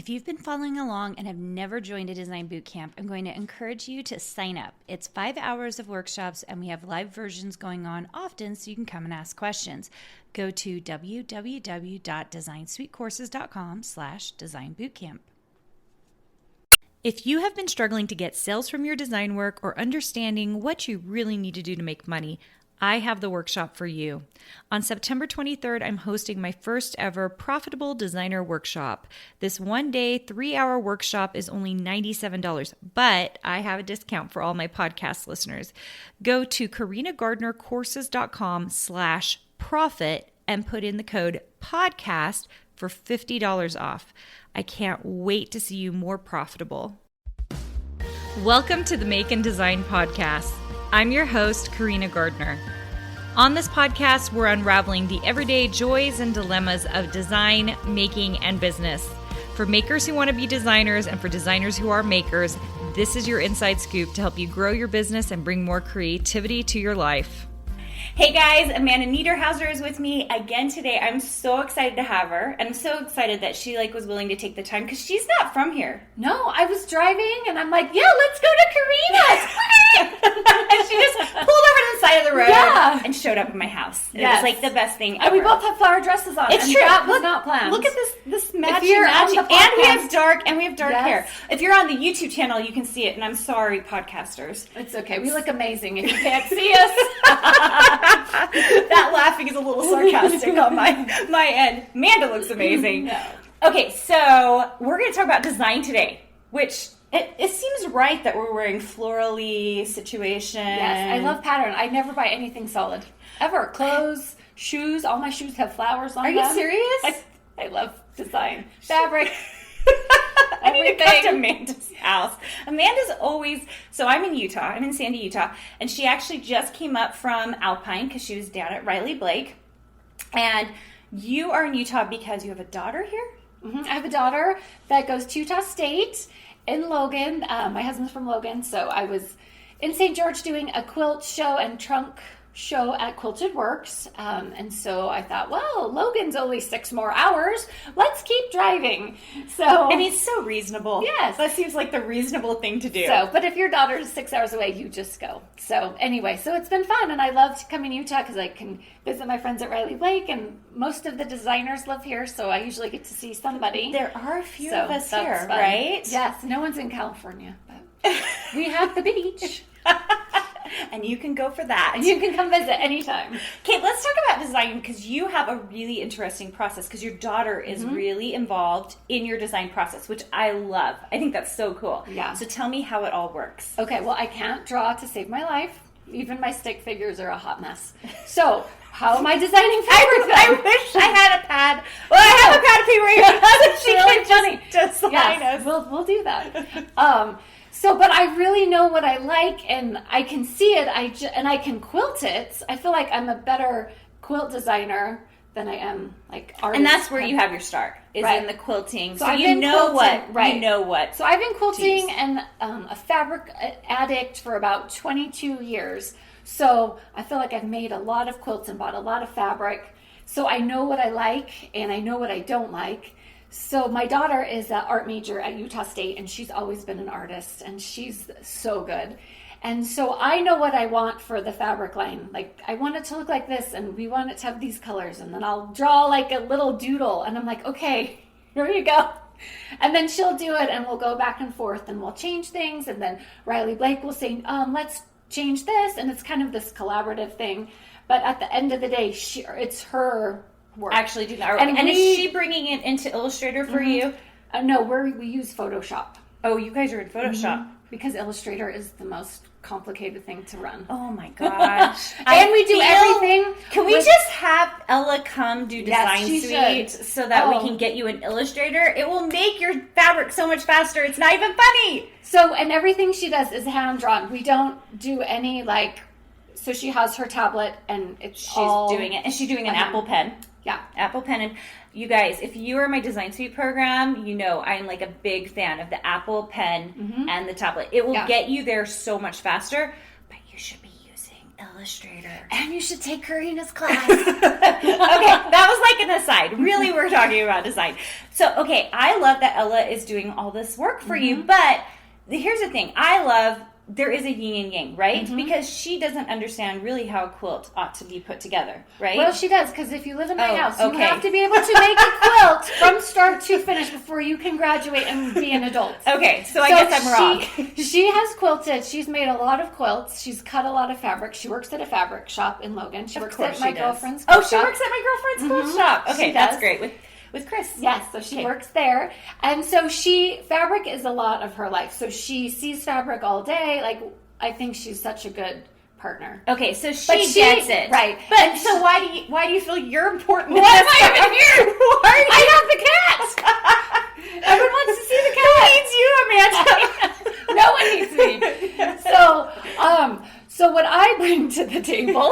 If you've been following along and have never joined a design boot camp, I'm going to encourage you to sign up. It's 5 hours of workshops, and we have live versions going on often, so you can come and ask questions. Go to www.designsweetcourses.com/designbootcamp. If you have been struggling to get sales from your design work or understanding what you really need to do to make money, I have the workshop for you. On September 23rd, I'm hosting my first ever Profitable Designer Workshop. This 1-day, 3-hour workshop is only $97, but I have a discount for all my podcast listeners. Go to carinagardnercourses.com/profit and put in the code podcast for $50 off. I can't wait to see you more profitable. Welcome to the Make and Design Podcast. I'm your host, Carina Gardner. On this podcast, we're unraveling the everyday joys and dilemmas of design, making, and business. For makers who want to be designers and for designers who are makers, this is your inside scoop to help you grow your business and bring more creativity to your life. Hey guys, Amanda Niederhauser is with me again today. I'm so excited to have her, and I'm so excited that she was willing to take the time because she's not from here. No, I was driving and I'm like, yeah, let's go to Carina's. And she just pulled over to the side of the road and showed up at my house. It was like the best thing ever. And we both have flower dresses on. It's and true. That was not planned. Look at this matching. And we have dark hair. If you're on the YouTube channel, you can see it. And I'm sorry, podcasters. It's okay. We look amazing if you can't see us. That laughing is a little sarcastic on my end. Amanda looks amazing. No. Okay, so we're going to talk about design today, which it seems right that we're wearing florally situation. Yes, I love pattern. I never buy anything solid. Ever. Clothes, shoes. All my shoes have flowers on them. Are you serious? I love design. Fabric. I need to come to Amanda's house. Amanda's always, so I'm in Utah. I'm in Sandy, Utah. And she actually just came up from Alpine because she was down at Riley Blake. And you are in Utah because you have a daughter here? Mm-hmm. I have a daughter that goes to Utah State in Logan. My husband's from Logan, so I was in St. George doing a quilt show and trunk show at Quilted Works. And so I thought, well, Logan's only 6 more hours. Let's keep driving. So I mean, it's so reasonable. Yes. That seems like the reasonable thing to do. So, but if your daughter's 6 hours away, you just go. So anyway, so it's been fun. And I loved coming to Utah because I can visit my friends at Riley Blake, and most of the designers live here. So I usually get to see somebody. There are a few of us here, fun. Right? Yes. No one's in California, but we have the beach. And you can go for that. And you can come visit anytime. Okay, let's talk about design because you have a really interesting process because your daughter is really involved in your design process, which I love. I think that's so cool. Yeah. So tell me how it all works. Okay, well, I can't draw to save my life. Even my stick figures are a hot mess. So how am I designing fabric? I wish I had a pad. Well, I have a pad of paper here. That's really funny. Design us. We'll do that. So, but I really know what I like, and I can see it. And I can quilt it. I feel like I'm a better quilt designer than I am artist. And that's where you have your start is in the quilting. So you know what. You know what. So I've been quilting and a fabric addict for about 22 years. So I feel like I've made a lot of quilts and bought a lot of fabric. So I know what I like and I know what I don't like. So my daughter is an art major at Utah State, and she's always been an artist, and she's so good. And so I know what I want for the fabric line. I want it to look like this, and we want it to have these colors. And then I'll draw a little doodle, and I'm like, okay, here you go. And then she'll do it, and we'll go back and forth, and we'll change things. And then Riley Blake will say, let's change this. And it's kind of this collaborative thing. But at the end of the day, it's her work. Actually do that. And is she bringing it into Illustrator for you? No, we use Photoshop. Oh, you guys are in Photoshop. Because Illustrator is the most complicated thing to run. Oh my gosh. And we do everything. Can we just have Ella come do Design Suite so that we can get you an Illustrator? It will make your fabric so much faster. It's not even funny. So, and everything she does is hand drawn. We don't do any so she has her tablet and she's doing it. And she's doing an Apple Pen. Yeah. Apple Pen. And you guys, if you are my Design Suite program, you know I'm a big fan of the Apple Pen and the tablet. It will get you there so much faster, but you should be using Illustrator. And you should take Carina's class. Okay, that was like an aside. Really, we're talking about design. So, okay, I love that Ella is doing all this work for you, but here's the thing. There is a yin and yang, right? Because she doesn't understand really how a quilt ought to be put together, right? Well, she does, because if you live in my house, you have to be able to make a quilt from start to finish before you can graduate and be an adult. Okay, so I guess I'm wrong. She has quilted. She's made a lot of quilts. She's cut a lot of fabric. She works at a fabric shop in Logan. She works at my girlfriend's quilt shop. She works at my girlfriend's quilt shop. Okay, that's great. With Chris. Yes, so she works there. And so fabric is a lot of her life. So she sees fabric all day. Like, I think she's such a good partner. Okay, so she gets it. Right. But so why do you feel you're important? Why am I even here? I have the cat. Everyone wants to see the cat. Who needs you, Amanda? No one needs me. So what I bring to the table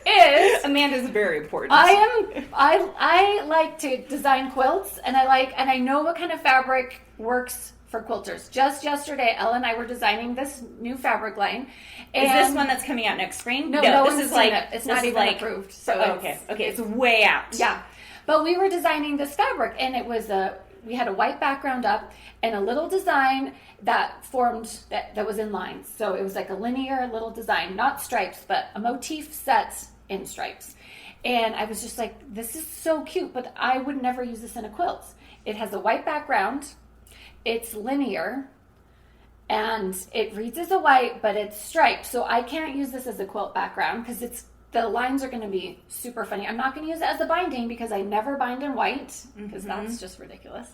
is Amanda's very important. I like to design quilts, and I know what kind of fabric works for quilters. Just yesterday, Ella and I were designing this new fabric line. Is this one that's coming out next spring? No, this is like it's not even approved. So okay, it's way out. Yeah, but we were designing this fabric, and it was we had a white background up and a little design that formed that was in lines. So it was like a linear little design, not stripes, but a motif set in stripes. And I was just like, this is so cute, but I would never use this in a quilt. It has a white background, it's linear, and it reads as a white, but it's striped. So I can't use this as a quilt background because the lines are going to be super funny. I'm not going to use it as a binding because I never bind in white because that's just ridiculous.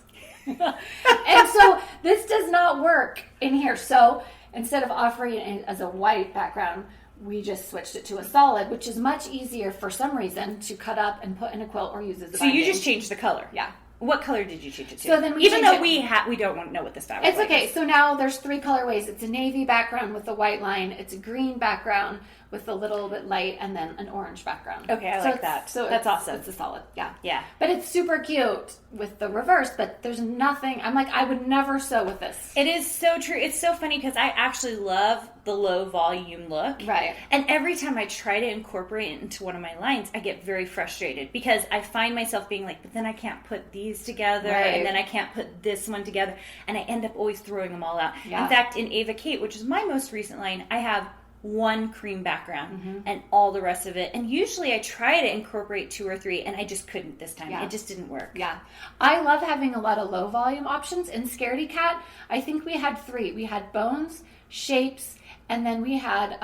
And so this does not work in here. So instead of offering it as a white background, we just switched it to a solid, which is much easier for some reason to cut up and put in a quilt or use as a binding. So you just changed the color? Yeah. What color did you change it to? So then we don't want to know what this fabric is. It's okay. So now there's 3 colorways. It's a navy background with a white line. It's a green background with a little bit light, and then an orange background. Okay, I like that. So that's awesome. It's a solid. Yeah. Yeah. But it's super cute with the reverse, but there's nothing. I'm like, I would never sew with this. It is so true. It's so funny because I actually love the low volume look. Right. And every time I try to incorporate it into one of my lines, I get very frustrated because I find myself being like, but then I can't put these together, and then I can't put this one together, and I end up always throwing them all out. Yeah. In fact, in Ava Kate, which is my most recent line, I have one cream background and all the rest of it. And usually I try to incorporate 2 or 3, and I just couldn't this time. Yeah. It just didn't work. Yeah. I love having a lot of low volume options. In Scaredy Cat, I think we had 3. We had bones, shapes, and then we had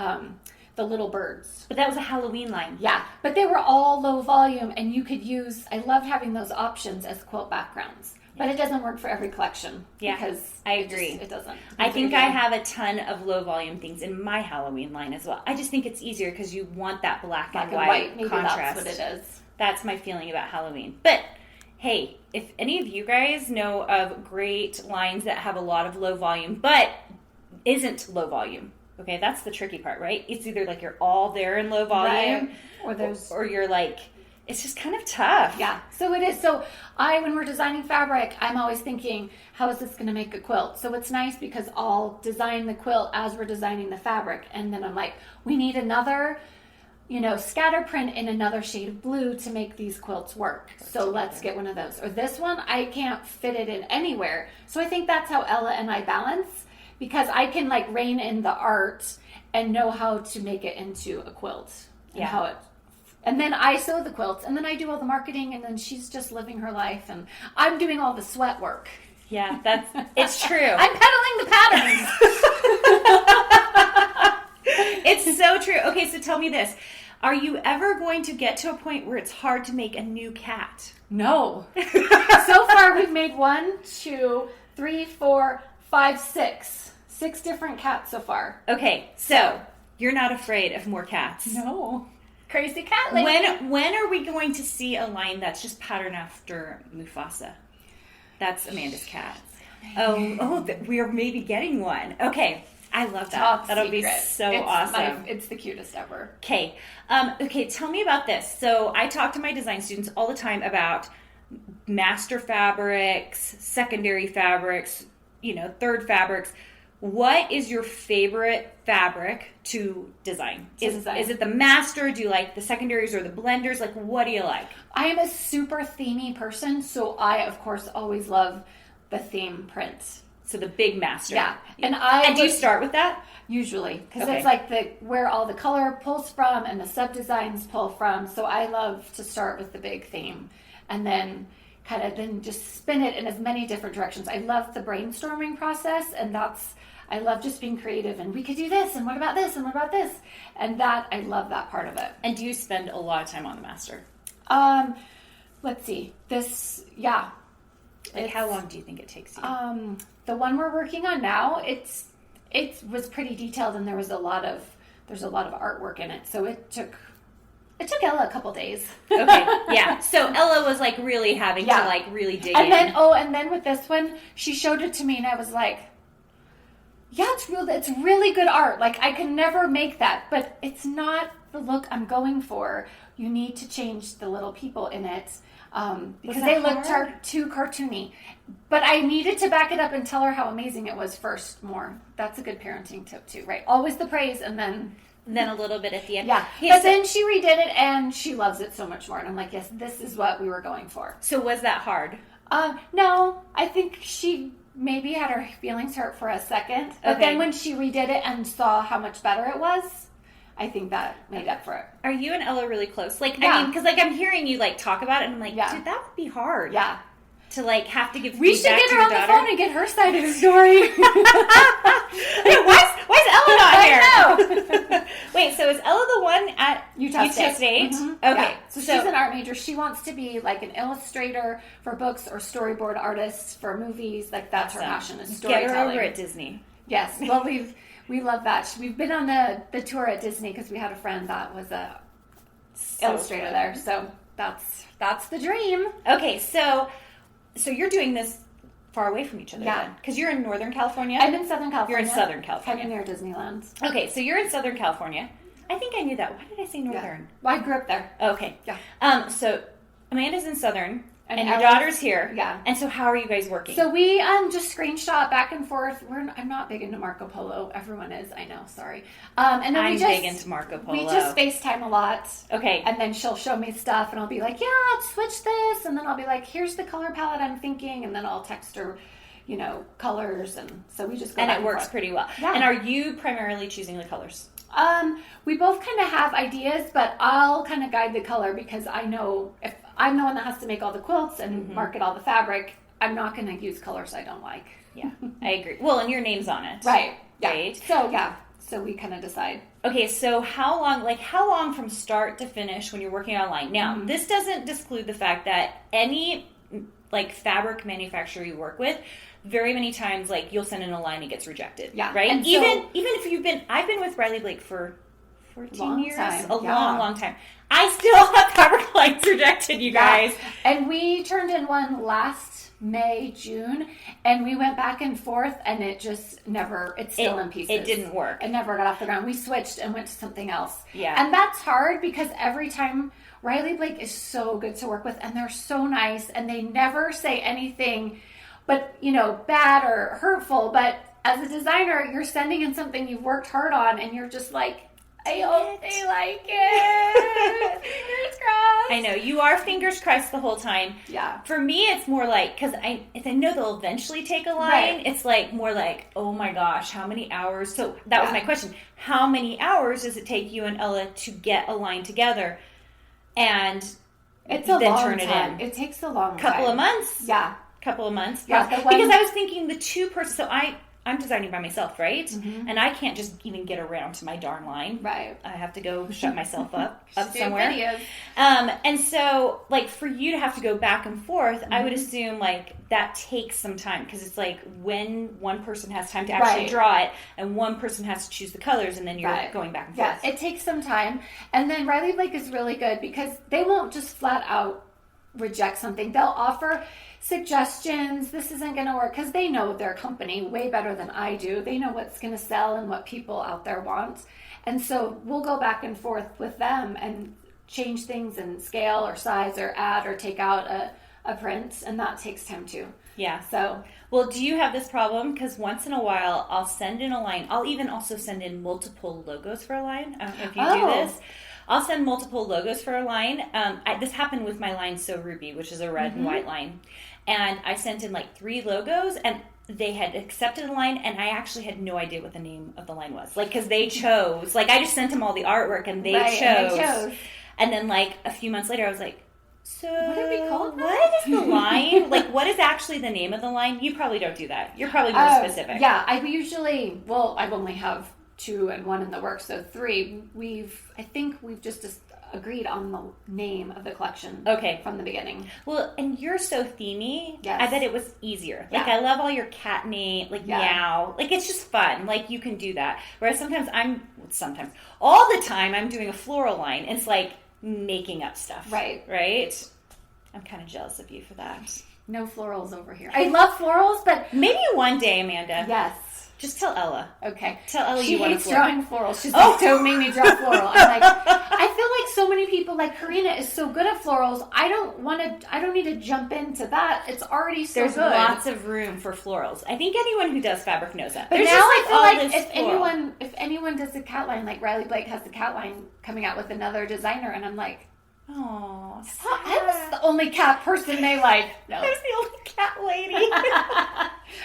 the little birds. But that was a Halloween line. Yeah. But they were all low volume, and you could use, I loved having those options as quilt backgrounds. But it doesn't work for every collection. Yeah, because I agree. It doesn't. I think I have a ton of low volume things in my Halloween line as well. I just think it's easier because you want that black and white Maybe contrast. That's what it is. That's my feeling about Halloween. But hey, if any of you guys know of great lines that have a lot of low volume but isn't low volume, okay, that's the tricky part, right? It's either like you're all there in low volume, right. or you're like, it's just kind of tough. Yeah, so it is. So when we're designing fabric, I'm always thinking, how is this going to make a quilt? So it's nice because I'll design the quilt as we're designing the fabric. And then I'm like, we need another, scatter print in another shade of blue to make these quilts work. So let's get one of those. Or this one, I can't fit it in anywhere. So I think that's how Ella and I balance, because I can rein in the art and know how to make it into a quilt. And then I sew the quilts, and then I do all the marketing, and then she's just living her life, and I'm doing all the sweat work. Yeah, it's true. I'm peddling the patterns. It's so true. Okay, so tell me this. Are you ever going to get to a point where it's hard to make a new cat? No. So far, we've made 1, 2, 3, 4, 5, 6. 6 different cats so far. Okay, so you're not afraid of more cats? No. Crazy cat lady. When are we going to see a line that's just patterned after Mufasa? That's Amanda's cat. We are maybe getting one. Okay, I love that. Top That'll secret. Be so awesome. It's the cutest ever. Okay, tell me about this. So I talk to my design students all the time about master fabrics, secondary fabrics, third fabrics. what is your favorite fabric to design? Is it the master? Do you like the secondaries or the blenders? Like, what do you like? I am a super themey person, so I, of course, always love the theme prints. So the big master. Yeah. And do you start with that? Usually, because it's like where all the color pulls from and the sub-designs pull from. So I love to start with the big theme and then kind of then just spin it in as many different directions. I love the brainstorming process, and I love just being creative, and we could do this, and what about this, and what about this? And I love that part of it. And do you spend a lot of time on the master? Let's see. How long do you think it takes you? The one we're working on now, it was pretty detailed, and there's a lot of artwork in it. So it took Ella a couple days. Okay, yeah. So Ella was like really having to like really dig in. And then with this one, she showed it to me, and I was like, yeah, it's really good art. Like, I can never make that, but it's not the look I'm going for. You need to change the little people in it because they look too cartoony. But I needed to back it up and tell her how amazing it was first more. That's a good parenting tip too, right? Always the praise and then a little bit at the end. Yeah. But then she redid it and she loves it so much more. And I'm like, yes, this is what we were going for. So was that hard? No, I think she maybe had her feelings hurt for a second. But then when she redid it and saw how much better it was, I think that made up for it. Are you and Ella really close? Like, I mean, because like I'm hearing you like talk about it, and I'm like, dude, that would be hard. Yeah. To like have to give we should feedback get to her on your the daughter. phone and get her side of the story. Why is Ella not here? I know. Wait, so is Ella the one at Utah State? Mm-hmm. Okay, yeah. So she's an art major. She wants to be like an illustrator for books or storyboard artist for movies. Like that's her passion is storytelling. Get her over at Disney. Yes, well we love that. We've been on the tour at Disney because we had a friend that was a illustrator there. So that's the dream. Okay, so you're doing this far away from each other then? Because you're in Northern California? I'm in Southern California. You're in Southern California. Kind of near Disneyland. Okay, so you're in Southern California. I think I knew that. Why did I say Northern? Yeah. Well, I grew up there. Okay. Yeah. So Amanda's in Southern, and your Ella's, daughter's here. Yeah. And so how are you guys working? So we just screenshot back and forth. I'm not big into Marco Polo. Everyone is. I know. Sorry. And then I'm big into Marco Polo. We just FaceTime a lot. Okay. And then she'll show me stuff, and I'll be like, yeah, switch this. And then I'll be like, here's the color palette I'm thinking. And then I'll text her, colors. And so we just go back and it works pretty well. Yeah. And are you primarily choosing the colors? We both kind of have ideas, but I'll kind of guide the color because I know if I'm the one that has to make all the quilts and market all the fabric, I'm not going to use colors I don't like. Yeah, I agree. Well, and your name's on it. Right. Yeah. Right? So we kind of decide. Okay, so how long from start to finish when you're working online? Now, this doesn't disclude the fact that any fabric manufacturer you work with, very many times you'll send in a line and it gets rejected. Yeah. Right? And even if I've been with Riley Blake for 14 years. Time. Long time. I still have fabric lines rejected, you guys. And we turned in one last May, June, and we went back and forth, and it just it's still in pieces. It didn't work. It never got off the ground. We switched and went to something else. Yeah. And that's hard because every time Riley Blake is so good to work with, and they're so nice, and they never say anything but, bad or hurtful. But as a designer, you're sending in something you've worked hard on, and you're just like, I hope they like it. Fingers crossed. I know. You are fingers crossed the whole time. Yeah. For me, it's more because if I know they'll eventually take a line, right. It's more oh my gosh, how many hours? So that was my question. How many hours does it take you and Ella to get a line together? And it's then a long turn time. it in? It takes a long couple of months? Yeah. Couple of months? Yeah. Because I was thinking the two-person... So I'm designing by myself, right? Mm-hmm. And I can't just even get around to my darn line. Right. I have to go shut myself up somewhere. Videos. And so, for you to have to go back and forth, I would assume, that takes some time. Because it's when one person has time to actually draw it, and one person has to choose the colors, and then you're going back and forth. Yeah, it takes some time. And then Riley Blake is really good because they won't just flat out reject something. They'll offer suggestions. This isn't going to work because they know their company way better than I do. They know what's going to sell and what people out there want. And so we'll go back and forth with them and change things in scale or size or add or take out a print. And that takes time too. Yeah. So, well, do you have this problem? Because once in a while, I'll send in a line. I'll even also send in multiple logos for a line. I don't know if you do this. I'll send multiple logos for a line. This happened with my line So Ruby, which is a red and white line. And I sent in like 3 logos, and they had accepted the line, and I actually had no idea what the name of the line was. Like, because they chose. Like, I just sent them all the artwork, and they chose. And then, like, a few months later, I was like, so what did we call that? What is the line? Like, what is actually the name of the line? You probably don't do that. You're probably more specific. Yeah, I usually, I only have 2 and 1 in the works, so 3. I think we've just agreed on the name of the collection. Okay. From the beginning. Well, and you're so themey. Yes. I bet it was easier. Like, I love all your cat name, like meow. Like, it's just fun. Like, you can do that. Whereas all the time, I'm doing a floral line. It's like making up stuff. Right. Right? I'm kind of jealous of you for that. No florals over here. I love florals, but maybe one day, Amanda. Yes. Just tell Ella. Okay. Tell Ella you want a She floral. hates drawing florals. She's like, don't make me draw floral. I'm like, I feel like so many people, like Carina is so good at florals. I don't need to jump into that. It's already so There's good. There's lots of room for florals. I think anyone who does fabric knows that. But There's now I feel like if anyone does the cat line, like Riley Blake has the cat line coming out with another designer, and I'm like, oh, I was the only cat person they like. No. I was the only cat lady.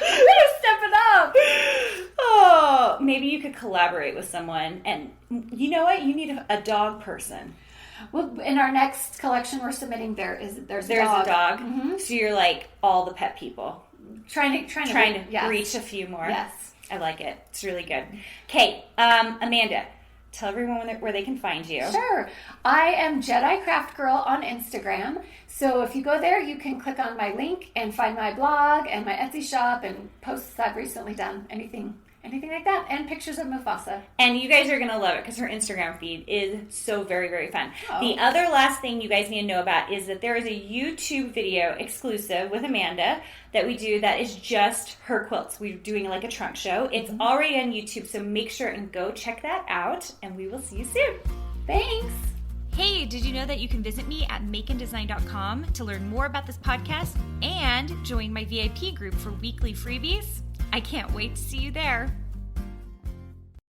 I'm gonna step it up. Oh, maybe you could collaborate with someone. And you know what? You need a dog person. Well, in our next collection we're submitting, there's a dog. Mm-hmm. So you're like all the pet people. Trying to reach a few more. Yes. I like it. It's really good. Okay, Amanda, tell everyone where they can find you. Sure. I am Jedi Craft Girl on Instagram. So if you go there, you can click on my link and find my blog and my Etsy shop and posts I've recently done. Anything like that. And pictures of Mufasa. And you guys are going to love it because her Instagram feed is so very, very fun. Oh. The other last thing you guys need to know about is that there is a YouTube video exclusive with Amanda that we do that is just her quilts. We're doing like a trunk show. It's already on YouTube, so make sure and go check that out, and we will see you soon. Thanks. Hey, did you know that you can visit me at makeanddesign.com to learn more about this podcast and join my VIP group for weekly freebies? I can't wait to see you there.